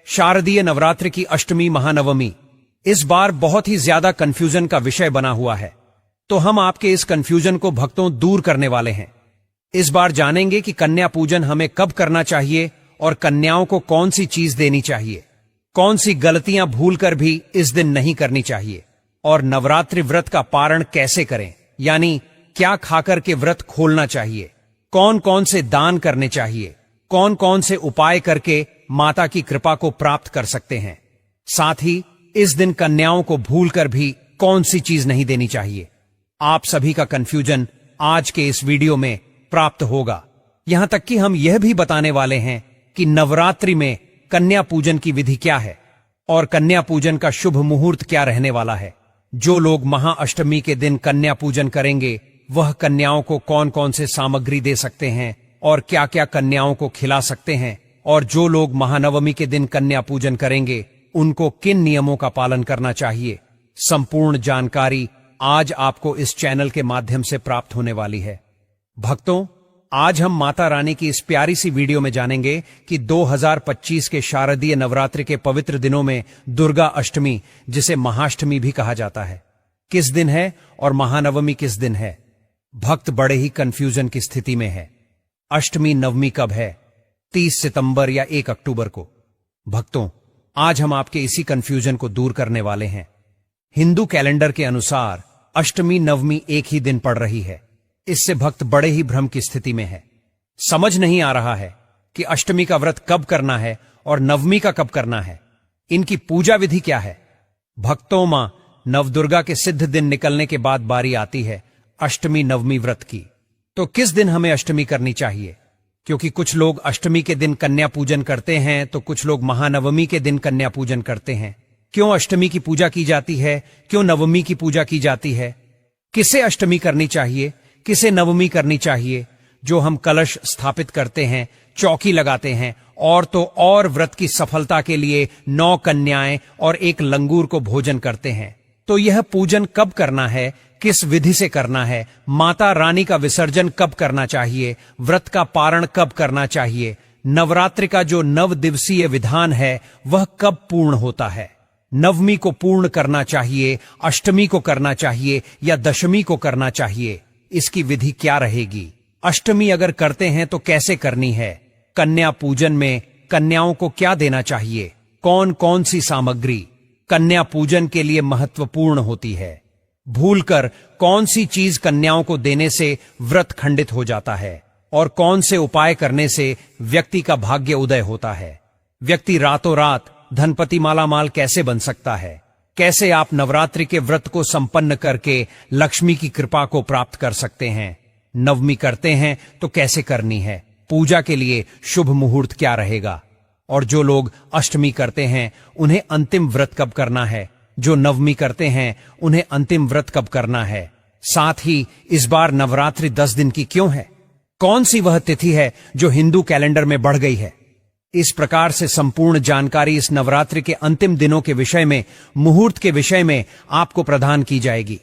शारदीय नवरात्रि की अष्टमी महानवमी इस बार बहुत ही ज्यादा कंफ्यूजन का विषय बना हुआ है, तो हम आपके इस कंफ्यूजन को भक्तों दूर करने वाले हैं। इस बार जानेंगे कि कन्या पूजन हमें कब करना चाहिए और कन्याओं को कौन सी चीज देनी चाहिए, कौन सी गलतियां भूलकर भी इस दिन नहीं करनी चाहिए, और नवरात्रि व्रत का पारण कैसे करें, यानी क्या खाकर के व्रत खोलना चाहिए, कौन कौन से दान करने चाहिए, कौन कौन से उपाय करके माता की कृपा को प्राप्त कर सकते हैं। साथ ही इस दिन कन्याओं को भूलकर भी कौन सी चीज नहीं देनी चाहिए। आप सभी का कंफ्यूजन आज के इस वीडियो में प्राप्त होगा। यहां तक कि हम यह भी बताने वाले हैं कि नवरात्रि में कन्या पूजन की विधि क्या है और कन्या पूजन का शुभ मुहूर्त क्या रहने वाला है। जो लोग महाअष्टमी के दिन कन्या पूजन करेंगे वह कन्याओं को कौन कौन से सामग्री दे सकते हैं और क्या क्या कन्याओं को खिला सकते हैं, और जो लोग महानवमी के दिन कन्या पूजन करेंगे उनको किन नियमों का पालन करना चाहिए। संपूर्ण जानकारी आज आपको इस चैनल के माध्यम से प्राप्त होने वाली है। भक्तों, आज हम माता रानी की इस प्यारी सी वीडियो में जानेंगे कि 2025 के शारदीय नवरात्रि के पवित्र दिनों में दुर्गा अष्टमी, जिसे महाअष्टमी भी कहा जाता है, किस दिन है और महानवमी किस दिन है। भक्त बड़े ही कंफ्यूजन की स्थिति में है। अष्टमी नवमी कब है, 30 सितंबर या 1 अक्टूबर को। भक्तों, आज हम आपके इसी कंफ्यूजन को दूर करने वाले हैं। हिंदू कैलेंडर के अनुसार अष्टमी नवमी एक ही दिन पड़ रही है। इससे भक्त बड़े ही भ्रम की स्थिति में है। समझ नहीं आ रहा है कि अष्टमी का व्रत कब करना है और नवमी का कब करना है। इनकी पूजा विधि क्या है। भक्तों, मां नवदुर्गा के सिद्ध दिन निकलने के बाद बारी आती है अष्टमी नवमी व्रत की। तो किस दिन हमें अष्टमी करनी चाहिए, क्योंकि कुछ लोग अष्टमी के दिन कन्या पूजन करते हैं तो कुछ लोग महानवमी के दिन कन्या पूजन करते हैं। क्यों अष्टमी की पूजा की जाती है, क्यों नवमी की पूजा की जाती है, किसे अष्टमी करनी चाहिए, किसे नवमी करनी चाहिए। जो हम कलश स्थापित करते हैं, चौकी लगाते हैं, और तो और व्रत की सफलता के लिए 9 कन्याएं और 1 लंगूर को भोजन करते हैं। तो यह पूजन कब करना है, किस विधि से करना है, माता रानी का विसर्जन कब करना चाहिए, व्रत का पारण कब करना चाहिए, नवरात्रि का जो 9 दिवसीय विधान है वह कब पूर्ण होता है, नवमी को पूर्ण करना चाहिए, अष्टमी को करना चाहिए या दशमी को करना चाहिए, इसकी विधि क्या रहेगी। अष्टमी अगर करते हैं तो कैसे करनी है, कन्या पूजन में कन्याओं को क्या देना चाहिए, कौन कौन सी सामग्री कन्या पूजन के लिए महत्वपूर्ण होती है, भूलकर कौन सी चीज कन्याओं को देने से व्रत खंडित हो जाता है, और कौन से उपाय करने से व्यक्ति का भाग्य उदय होता है। व्यक्ति रातों रात धनपति मालामाल कैसे बन सकता है, कैसे आप नवरात्रि के व्रत को संपन्न करके लक्ष्मी की कृपा को प्राप्त कर सकते हैं। नवमी करते हैं तो कैसे करनी है, पूजा के लिए शुभ मुहूर्त क्या रहेगा, और जो लोग अष्टमी करते हैं उन्हें अंतिम व्रत कब करना है, जो नवमी करते हैं उन्हें अंतिम व्रत कब करना है। साथ ही इस बार नवरात्रि 10 दिन की क्यों है, कौन सी वह तिथि है जो हिंदू कैलेंडर में बढ़ गई है। इस प्रकार से संपूर्ण जानकारी इस नवरात्रि के अंतिम दिनों के विषय में, मुहूर्त के विषय में आपको प्रदान की जाएगी।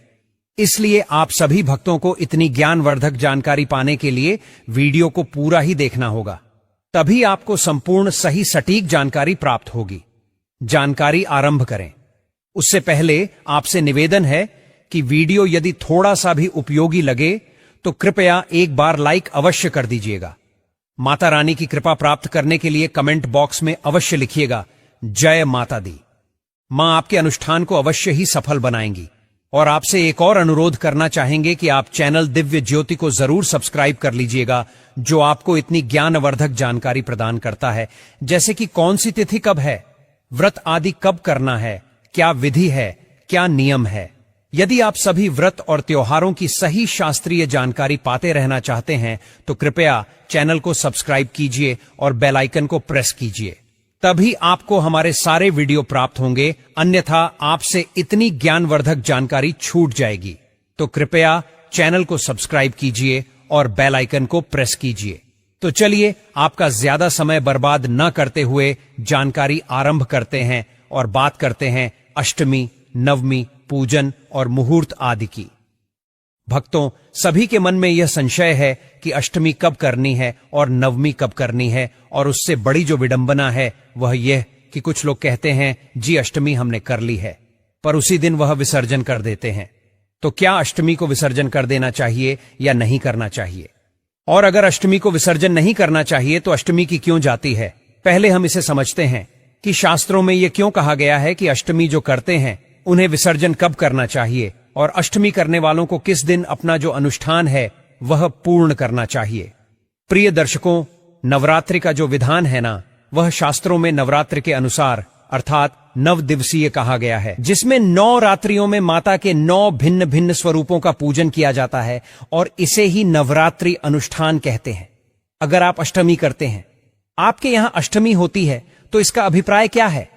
इसलिए आप सभी भक्तों को इतनी ज्ञानवर्धक जानकारी पाने के लिए वीडियो को पूरा ही देखना होगा, तभी आपको संपूर्ण सही सटीक जानकारी प्राप्त होगी। जानकारी आरंभ करें उससे पहले आपसे निवेदन है कि वीडियो यदि थोड़ा सा भी उपयोगी लगे तो कृपया एक बार लाइक अवश्य कर दीजिएगा। माता रानी की कृपा प्राप्त करने के लिए कमेंट बॉक्स में अवश्य लिखिएगा जय माता दी। मां आपके अनुष्ठान को अवश्य ही सफल बनाएंगी। और आपसे एक और अनुरोध करना चाहेंगे कि आप चैनल दिव्य ज्योति को जरूर सब्सक्राइब कर लीजिएगा, जो आपको इतनी ज्ञानवर्धक जानकारी प्रदान करता है, जैसे कि कौन सी तिथि कब है, व्रत आदि कब करना है, क्या विधि है, क्या नियम है। यदि आप सभी व्रत और त्योहारों की सही शास्त्रीय जानकारी पाते रहना चाहते हैं तो कृपया चैनल को सब्सक्राइब कीजिए और बेल आइकन को प्रेस कीजिए, तभी आपको हमारे सारे वीडियो प्राप्त होंगे, अन्यथा आपसे इतनी ज्ञानवर्धक जानकारी छूट जाएगी। तो कृपया चैनल को सब्सक्राइब कीजिए और बेल आइकन को प्रेस कीजिए। तो चलिए आपका ज्यादा समय बर्बाद न करते हुए जानकारी आरंभ करते हैं और बात करते हैं अष्टमी, नवमी, पूजन और मुहूर्त आदि की। भक्तों, सभी के मन में यह संशय है कि अष्टमी कब करनी है और नवमी कब करनी है, और उससे बड़ी जो विडंबना है वह यह कि कुछ लोग कहते हैं जी अष्टमी हमने कर ली है, पर उसी दिन वह विसर्जन कर देते हैं। तो क्या अष्टमी को विसर्जन कर देना चाहिए या नहीं करना चाहिए? और अगर अष्टमी को विसर्जन नहीं करना चाहिए तो अष्टमी की क्यों जाती है? पहले हम इसे समझते हैं कि शास्त्रों में यह क्यों कहा गया है कि अष्टमी जो करते हैं उन्हें विसर्जन कब करना चाहिए, और अष्टमी करने वालों को किस दिन अपना जो अनुष्ठान है वह पूर्ण करना चाहिए। प्रिय दर्शकों, नवरात्रि का जो विधान है ना, वह शास्त्रों में नवरात्रि के अनुसार अर्थात 9 दिवसीय कहा गया है, जिसमें 9 रात्रियों में माता के 9 भिन्न भिन्न स्वरूपों का पूजन किया जाता है और इसे ही नवरात्रि अनुष्ठान कहते हैं। अगर आप अष्टमी करते हैं, आपके यहां अष्टमी होती है, तो इसका अभिप्राय क्या है?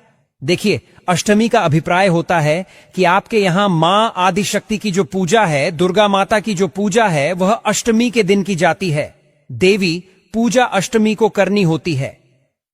देखिए, अष्टमी का अभिप्राय होता है कि आपके यहां मां आदिशक्ति की जो पूजा है, दुर्गा माता की जो पूजा है, वह अष्टमी के दिन की जाती है। देवी पूजा अष्टमी को करनी होती है,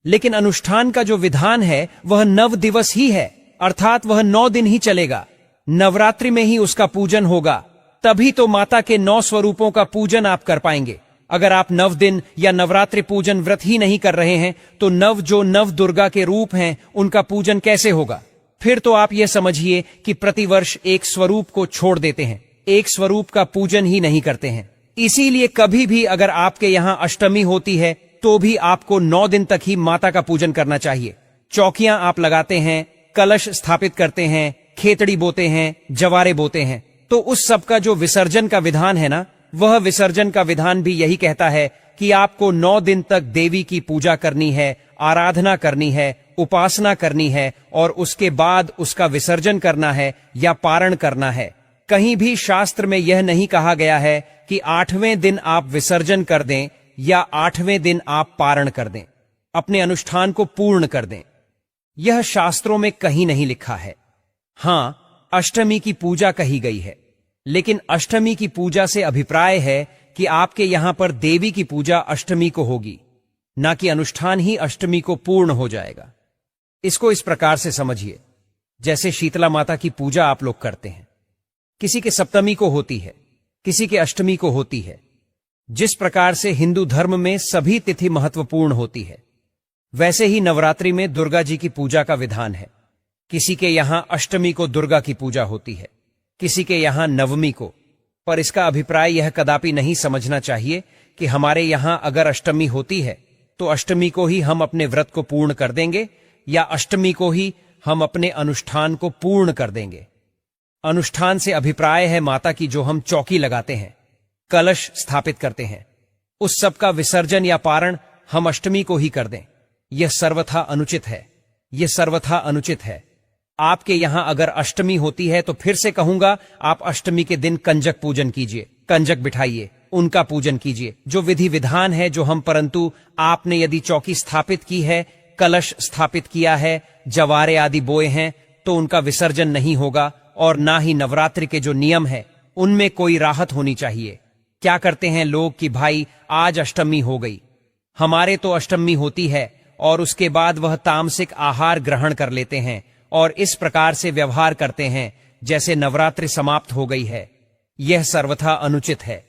लेकिन अनुष्ठान का जो विधान है वह 9 दिवस ही है, अर्थात वह 9 दिन ही चलेगा। नवरात्रि में ही उसका पूजन होगा, तभी तो माता के 9 स्वरूपों का पूजन आप कर पाएंगे। अगर आप 9 दिन या नवरात्रि पूजन व्रत ही नहीं कर रहे हैं तो जो नव दुर्गा के रूप हैं उनका पूजन कैसे होगा? फिर तो आप यह समझिए कि प्रतिवर्ष एक स्वरूप को छोड़ देते हैं, एक स्वरूप का पूजन ही नहीं करते हैं। इसीलिए कभी भी अगर आपके यहां अष्टमी होती है तो भी आपको 9 दिन तक ही माता का पूजन करना चाहिए। चौकियां आप लगाते हैं, कलश स्थापित करते हैं, खेतड़ी बोते हैं, जवारे बोते हैं, तो उस सब का जो विसर्जन का विधान है ना, वह विसर्जन का विधान भी यही कहता है कि आपको 9 दिन तक देवी की पूजा करनी है, आराधना करनी है, उपासना करनी है और उसके बाद उसका विसर्जन करना है या पारण करना है। कहीं भी शास्त्र में यह नहीं कहा गया है कि 8वें दिन आप विसर्जन कर दें या 8वें दिन आप पारण कर दें, अपने अनुष्ठान को पूर्ण कर दें। यह शास्त्रों में कहीं नहीं लिखा है। हां, अष्टमी की पूजा कही गई है, लेकिन अष्टमी की पूजा से अभिप्राय है कि आपके यहां पर देवी की पूजा अष्टमी को होगी, ना कि अनुष्ठान ही अष्टमी को पूर्ण हो जाएगा। इसको इस प्रकार से समझिए, जैसे शीतला माता की पूजा आप लोग करते हैं, किसी के सप्तमी को होती है, किसी के अष्टमी को होती है। जिस प्रकार से हिंदू धर्म में सभी तिथि महत्वपूर्ण होती है, वैसे ही नवरात्रि में दुर्गा जी की पूजा का विधान है। किसी के यहां अष्टमी को दुर्गा की पूजा होती है, किसी के यहां नवमी को। पर इसका अभिप्राय यह कदापि नहीं समझना चाहिए कि हमारे यहां अगर अष्टमी होती है तो अष्टमी को ही हम अपने व्रत को पूर्ण कर देंगे या अष्टमी को ही हम अपने अनुष्ठान को पूर्ण कर देंगे। अनुष्ठान से अभिप्राय है माता की जो हम चौकी लगाते हैं, कलश स्थापित करते हैं, उस सब का विसर्जन या पारण हम अष्टमी को ही कर दें। यह सर्वथा अनुचित है, यह सर्वथा अनुचित है। आपके यहां अगर अष्टमी होती है तो फिर से कहूंगा, आप अष्टमी के दिन कंजक पूजन कीजिए, कंजक बिठाइए, उनका पूजन कीजिए, जो विधि विधान है जो हम। परंतु आपने यदि चौकी स्थापित की है, कलश स्थापित किया है, जवारे आदि बोए हैं, तो उनका विसर्जन नहीं होगा और ना ही नवरात्रि के जो नियम है उनमें कोई राहत होनी चाहिए। क्या करते हैं लोग कि भाई आज अष्टमी हो गई, हमारे तो अष्टमी होती है और उसके बाद वह तामसिक आहार ग्रहण कर लेते हैं और इस प्रकार से व्यवहार करते हैं जैसे नवरात्रि समाप्त हो गई है। यह सर्वथा अनुचित है।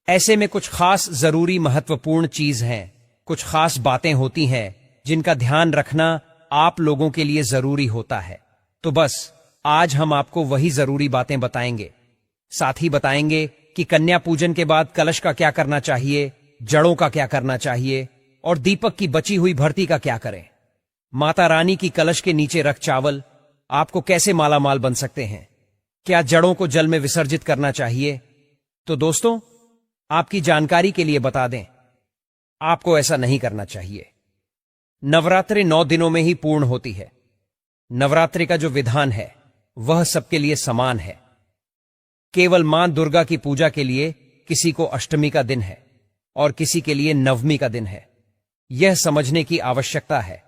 ऐसे में कुछ खास जरूरी महत्वपूर्ण चीज हैं, कुछ खास बातें होती हैं जिनका ध्यान रखना आप लोगों के लिए जरूरी होता है। तो बस आज हम आपको वही जरूरी बातें बताएंगे। साथ ही बताएंगे कि कन्या पूजन के बाद कलश का क्या करना चाहिए, जड़ों का क्या करना चाहिए और दीपक की बची हुई भर्ती का क्या करें। माता रानी की कलश के नीचे रख चावल आपको कैसे मालामाल बन सकते हैं। क्या जड़ों को जल में विसर्जित करना चाहिए? तो दोस्तों, आपकी जानकारी के लिए बता दें, आपको ऐसा नहीं करना चाहिए। नवरात्रि 9 दिनों में ही पूर्ण होती है। नवरात्रि का जो विधान है वह सबके लिए समान है। केवल मां दुर्गा की पूजा के लिए किसी को अष्टमी का दिन है और किसी के लिए नवमी का दिन है, यह समझने की आवश्यकता है।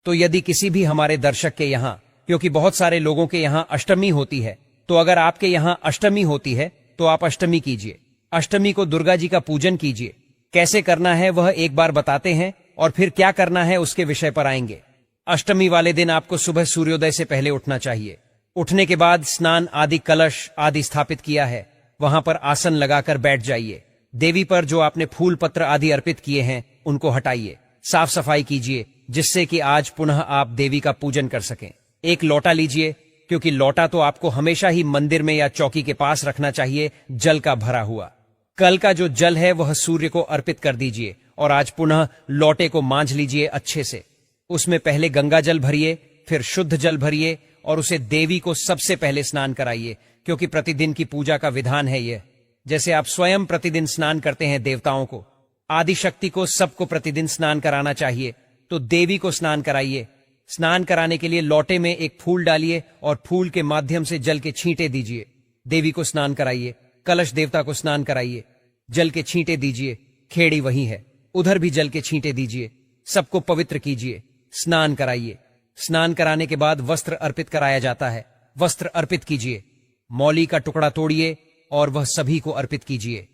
तो यदि किसी भी हमारे दर्शक के यहां, क्योंकि बहुत सारे लोगों के यहां अष्टमी होती है, तो अगर आपके यहां अष्टमी होती है तो आप अष्टमी कीजिए, अष्टमी को दुर्गा जी का पूजन कीजिए। कैसे करना है वह एक बार बताते हैं और फिर क्या करना है उसके विषय पर आएंगे। अष्टमी वाले दिन आपको सुबह सूर्योदय से पहले उठना चाहिए। उठने के बाद स्नान आदि, कलश आदि स्थापित किया है, वहां पर आसन लगाकर बैठ जाइए। देवी पर जो आपने फूल पत्र आदि अर्पित किए हैं उनको हटाइए, साफ सफाई कीजिए जिससे कि आज पुनः आप देवी का पूजन कर सकें। एक लोटा लीजिए, क्योंकि लोटा तो आपको हमेशा ही मंदिर में या चौकी के पास रखना चाहिए, जल का भरा हुआ। कल का जो जल है वह सूर्य को अर्पित कर दीजिए और आज पुनः लोटे को मांझ लीजिए अच्छे से। उसमें पहले गंगा जल भरिए, फिर शुद्ध जल भरिए और उसे देवी को सबसे पहले स्नान कराइए, क्योंकि प्रतिदिन की पूजा का विधान है यह। जैसे आप स्वयं प्रतिदिन स्नान करते हैं देवताओं को, आदि शक्ति को, सबको प्रतिदिन स्नान कराना चाहिए, तो देवी को स्नान कराइए। स्नान कराने के लिए लोटे में एक फूल डालिए और फूल के माध्यम से जल के छींटे दीजिए। देवी को स्नान कराइए, कलश देवता को स्नान कराइए, जल के छींटे दीजिए। खेड़ी वही है, उधर भी जल के छींटे दीजिए। सबको पवित्र कीजिए, स्नान कराइए। स्नान कराने के बाद वस्त्र अर्पित कराया जाता है, वस्त्र अर्पित कीजिए। मौली का टुकड़ा तोड़िए और वह सभी को अर्पित कीजिए।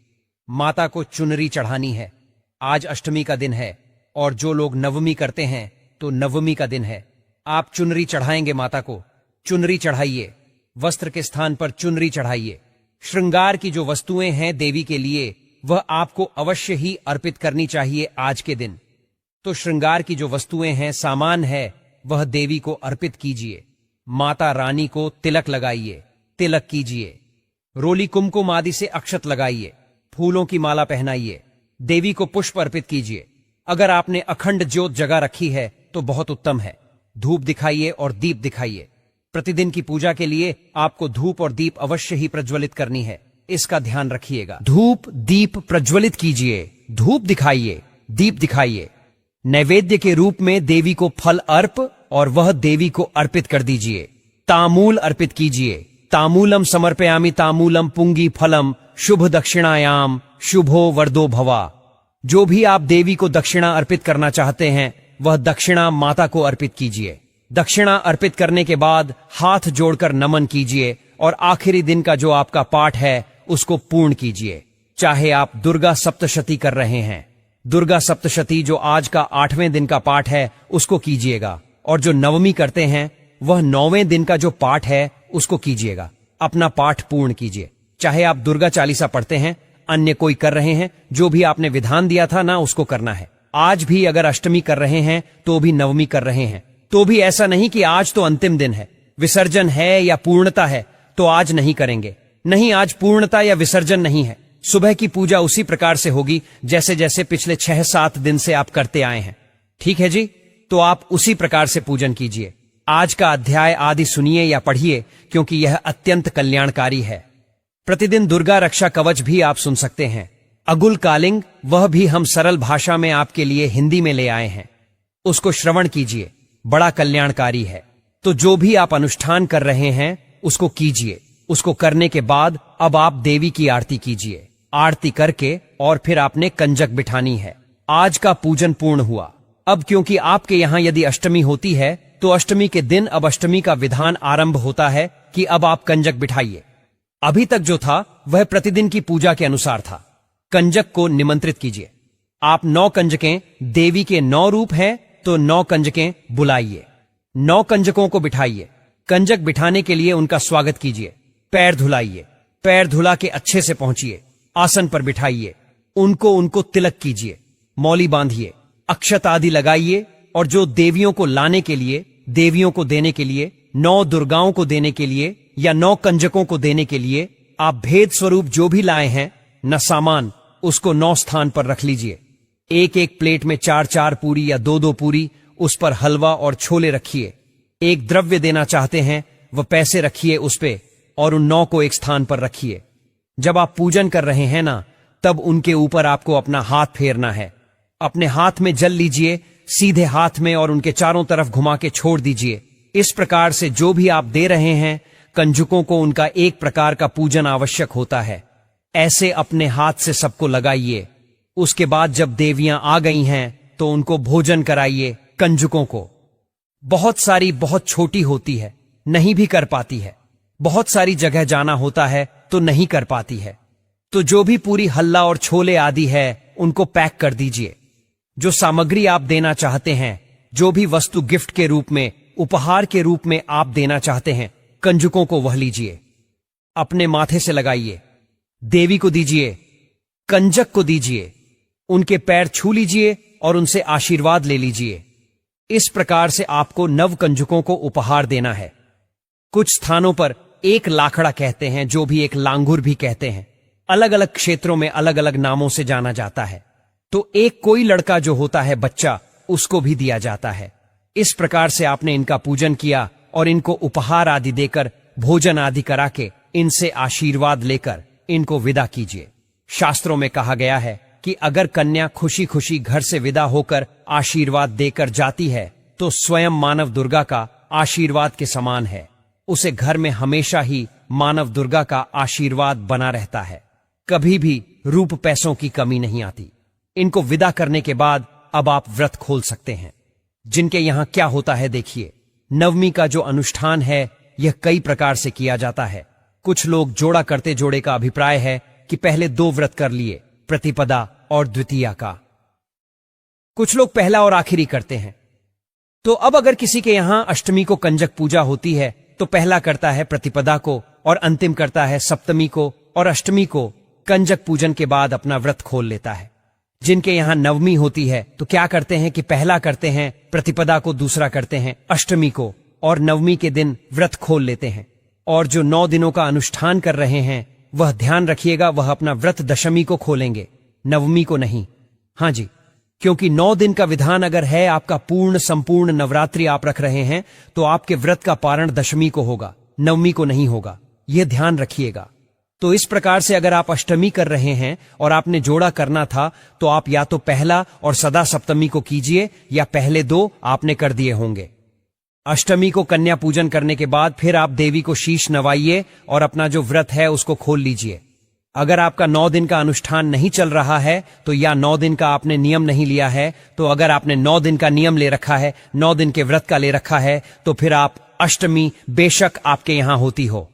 माता को चुनरी चढ़ानी है। आज अष्टमी का दिन है और जो लोग नवमी करते हैं तो नवमी का दिन है। आप चुनरी चढ़ाएंगे माता को, चुनरी चढ़ाइए, वस्त्र के स्थान पर चुनरी चढ़ाइए। श्रृंगार की जो वस्तुएं हैं देवी के लिए, वह आपको अवश्य ही अर्पित करनी चाहिए आज के दिन। तो श्रृंगार की जो वस्तुएं हैं, सामान है, वह देवी को अर्पित कीजिए। माता रानी को तिलक लगाइए, तिलक कीजिए। रोली कुमकुम आदि से अक्षत लगाइए, फूलों की माला पहनाइए। देवी को पुष्प अर्पित कीजिए। अगर आपने अखंड ज्योत जगा रखी है तो बहुत उत्तम है। धूप दिखाइए और दीप दिखाइए। प्रतिदिन की पूजा के लिए आपको धूप और दीप अवश्य ही प्रज्वलित करनी है, इसका ध्यान रखिएगा। धूप दीप प्रज्वलित कीजिए, धूप दिखाइए, दीप दिखाइए। नैवेद्य के रूप में देवी को फल अर्प और वह देवी को अर्पित कर दीजिए। तामूल अर्पित कीजिए। तामूलम समर्पयामि तामूलम पुंगी फलम शुभ दक्षिणायाम शुभो वरदो भवा। जो भी आप देवी को दक्षिणा अर्पित करना चाहते हैं, वह दक्षिणा माता को अर्पित कीजिए। दक्षिणा अर्पित करने के बाद हाथ जोड़कर नमन कीजिए और आखिरी दिन का जो आपका पाठ है उसको पूर्ण कीजिए। चाहे आप दुर्गा सप्तशती कर रहे हैं, दुर्गा सप्तशती जो आज का 8वें दिन का पाठ है उसको कीजिएगा, और जो नवमी करते हैं वह 9वें दिन का जो पाठ है उसको कीजिएगा। अपना पाठ पूर्ण कीजिए। चाहे आप दुर्गा चालीसा पढ़ते हैं, अन्य कोई कर रहे हैं, जो भी आपने विधान दिया था ना उसको करना है। आज भी अगर अष्टमी कर रहे हैं तो भी नवमी कर रहे हैं, तो भी ऐसा नहीं कि आज तो अंतिम दिन है, विसर्जन है या पूर्णता है तो आज नहीं करेंगे। नहीं, आज पूर्णता या विसर्जन नहीं है। सुबह की पूजा उसी प्रकार से होगी जैसे जैसे पिछले 6-7 दिन से आप करते आए हैं। ठीक है जी, तो आप उसी प्रकार से पूजन कीजिए। आज का अध्याय आदि सुनिए या पढ़िए, क्योंकि यह अत्यंत कल्याणकारी है। प्रतिदिन दुर्गा रक्षा कवच भी आप सुन सकते हैं। अगुल कालिंग, वह भी हम सरल भाषा में आपके लिए हिंदी में ले आए हैं, उसको श्रवण कीजिए, बड़ा कल्याणकारी है। तो जो भी आप अनुष्ठान कर रहे हैं उसको कीजिए। उसको करने के बाद अब आप देवी की आरती कीजिए। आरती करके और फिर आपने कंजक बिठानी है। आज का पूजन पूर्ण हुआ। अब क्योंकि आपके यहां यदि अष्टमी होती है तो अष्टमी के दिन अब अष्टमी का विधान आरंभ होता है कि अब आप कंजक बिठाइए। अभी तक जो था वह प्रतिदिन की पूजा के अनुसार था। कंजक को निमंत्रित कीजिए। आप 9 कंजकें, देवी के 9 रूप हैं तो 9 कंजकें बुलाइए। 9 कंजकों को बिठाइए। कंजक बिठाने के लिए उनका स्वागत कीजिए। पैर धुलाइए। पैर धुला के अच्छे से पहुंचिए। आसन पर बिठाइए। उनको तिलक कीजिए। मौली बांधिए। अक्षत आदि लगाइए और जो देवियों को लाने के लिए, देवियों को देने के लिए, 9 दुर्गाओं को देने के लिए या 9 कंजकों को देने के लिए आप भेद स्वरूप जो भी लाए हैं न सामान, उसको 9 स्थान पर रख लीजिए। एक प्लेट में 4 पूरी या 2 पूरी, उस पर हलवा और छोले रखिए। एक द्रव्य देना चाहते हैं वह पैसे रखिए उस पे, और उन 9 को एक स्थान पर रखिए। जब आप पूजन कर रहे हैं ना, तब उनके ऊपर आपको अपना हाथ फेरना है। अपने हाथ में जल लीजिए सीधे हाथ में और उनके चारों तरफ घुमा के छोड़ दीजिए। इस प्रकार से जो भी आप दे रहे हैं, कंजकों को उनका एक प्रकार का पूजन आवश्यक होता है। ऐसे अपने हाथ से सबको लगाइए। उसके बाद जब देवियां आ गई हैं तो उनको भोजन कराइए। कंजकों को बहुत सारी बहुत छोटी होती है, नहीं भी कर पाती है। बहुत सारी जगह जाना होता है तो नहीं कर पाती है। तो जो भी पूरी हल्ला और छोले आदि है उनको पैक कर दीजिए। जो सामग्री आप देना चाहते हैं, जो भी वस्तु गिफ्ट के रूप में, उपहार के रूप में आप देना चाहते हैं, कंजकों को वह लीजिए, अपने माथे से लगाइए, देवी को दीजिए, कंजक को दीजिए, उनके पैर छू लीजिए और उनसे आशीर्वाद ले लीजिए। इस प्रकार से आपको नवकंजुकों को उपहार देना है। कुछ स्थानों पर एक लाखड़ा कहते हैं, जो भी एक लांगुर भी कहते हैं। अलग अलग क्षेत्रों में अलग अलग नामों से जाना जाता है। तो एक कोई लड़का जो होता है बच्चा, उसको भी दिया जाता है। इस प्रकार से आपने इनका पूजन किया और इनको उपहार आदि देकर, भोजन आदि करा के, इनसे आशीर्वाद लेकर इनको विदा कीजिए। शास्त्रों में कहा गया है कि अगर कन्या खुशी खुशी घर से विदा होकर आशीर्वाद देकर जाती है तो स्वयं मानव दुर्गा का आशीर्वाद के समान है। उसे घर में हमेशा ही मानव दुर्गा का आशीर्वाद बना रहता है। कभी भी रूप पैसों की कमी नहीं आती। इनको विदा करने के बाद अब आप व्रत खोल सकते हैं। जिनके यहां क्या होता है देखिए। नवमी का जो अनुष्ठान है यह कई प्रकार से किया जाता है। कुछ लोग जोड़ा करते जोड़े का अभिप्राय है कि पहले 2 व्रत कर लिए, प्रतिपदा और द्वितीया का। कुछ लोग पहला और आखिरी करते हैं। तो अब अगर किसी के यहां अष्टमी को कंजक पूजा होती है तो पहला करता है प्रतिपदा को और अंतिम करता है सप्तमी को, और अष्टमी को कंजक पूजन के बाद अपना व्रत खोल लेता है। जिनके यहां नवमी होती है तो क्या करते हैं कि पहला करते हैं प्रतिपदा को, दूसरा करते हैं अष्टमी को, और नवमी के दिन व्रत खोल लेते हैं। और जो 9 दिनों का अनुष्ठान कर रहे हैं वह ध्यान रखिएगा, वह अपना व्रत दशमी को खोलेंगे, नवमी को नहीं। हां जी, क्योंकि 9 दिन का विधान अगर है, आपका पूर्ण संपूर्ण नवरात्रि आप रख रहे हैं, तो आपके व्रत का पारण दशमी को होगा, नवमी को नहीं होगा। यह ध्यान रखिएगा। तो इस प्रकार से अगर आप अष्टमी कर रहे हैं और आपने जोड़ा करना था तो आप या तो पहला और सदा सप्तमी को कीजिए, या पहले 2 आपने कर दिए होंगे। अष्टमी को कन्या पूजन करने के बाद फिर आप देवी को शीश नवाइए और अपना जो व्रत है उसको खोल लीजिए। अगर आपका 9 दिन का अनुष्ठान नहीं चल रहा है तो, या 9 दिन का आपने नियम नहीं लिया है, तो अगर आपने 9 दिन का नियम ले रखा है, 9 दिन के व्रत का ले रखा है, तो फिर आप अष्टमी बेशक आपके यहां होती हो,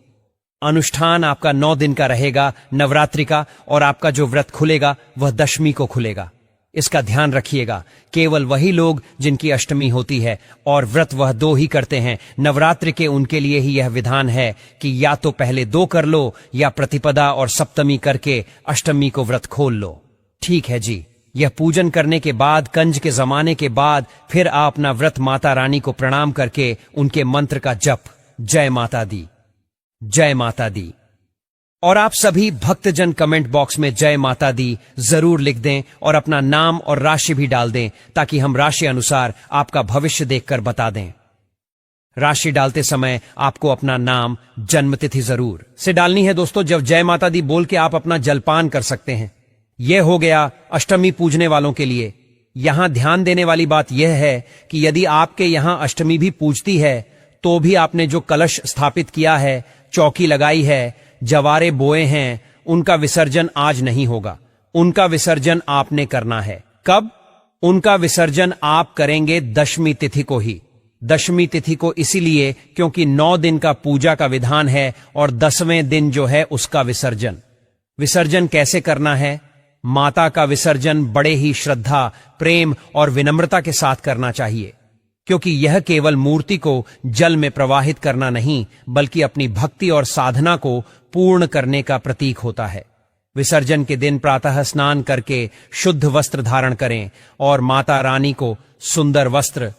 अनुष्ठान आपका 9 दिन का रहेगा नवरात्रि का, और आपका जो व्रत खुलेगा वह दशमी को खुलेगा। इसका ध्यान रखिएगा। केवल वही लोग जिनकी अष्टमी होती है और व्रत वह 2 ही करते हैं नवरात्रि के, उनके लिए ही यह विधान है कि या तो पहले 2 कर लो, या प्रतिपदा और सप्तमी करके अष्टमी को व्रत खोल लो। ठीक है जी। यह पूजन करने के बाद, कंज के जमाने के बाद, फिर आप अपना व्रत माता रानी को प्रणाम करके उनके मंत्र का जप, जय माता दी, जय माता दी। और आप सभी भक्तजन कमेंट बॉक्स में जय माता दी जरूर लिख दें और अपना नाम और राशि भी डाल दें, ताकि हम राशि अनुसार आपका भविष्य देखकर बता दें। राशि डालते समय आपको अपना नाम, जन्मतिथि जरूर से डालनी है दोस्तों। जब जय माता दी बोल के आप अपना जलपान कर सकते हैं। यह हो गया अष्टमी पूजने वालों के लिए। यहां ध्यान देने वाली बात यह है कि यदि आपके यहां अष्टमी भी पूजती है तो भी आपने जो कलश स्थापित किया है, चौकी लगाई है, जवारे बोए हैं, उनका विसर्जन आज नहीं होगा। उनका विसर्जन आपने करना है। कब? उनका विसर्जन आप करेंगे दशमी तिथि को ही। दशमी तिथि को इसीलिए क्योंकि 9 दिन का पूजा का विधान है और 10वें दिन जो है उसका विसर्जन। विसर्जन कैसे करना है? माता का विसर्जन बड़े ही श्रद्धा, प्रेम और विनम्रता के साथ करना चाहिए, क्योंकि यह केवल मूर्ति को जल में प्रवाहित करना नहीं, बल्कि अपनी भक्ति और साधना को पूर्ण करने का प्रतीक होता है। विसर्जन के दिन प्रातः स्नान करके शुद्ध वस्त्र धारण करें और माता रानी को सुंदर वस्त्र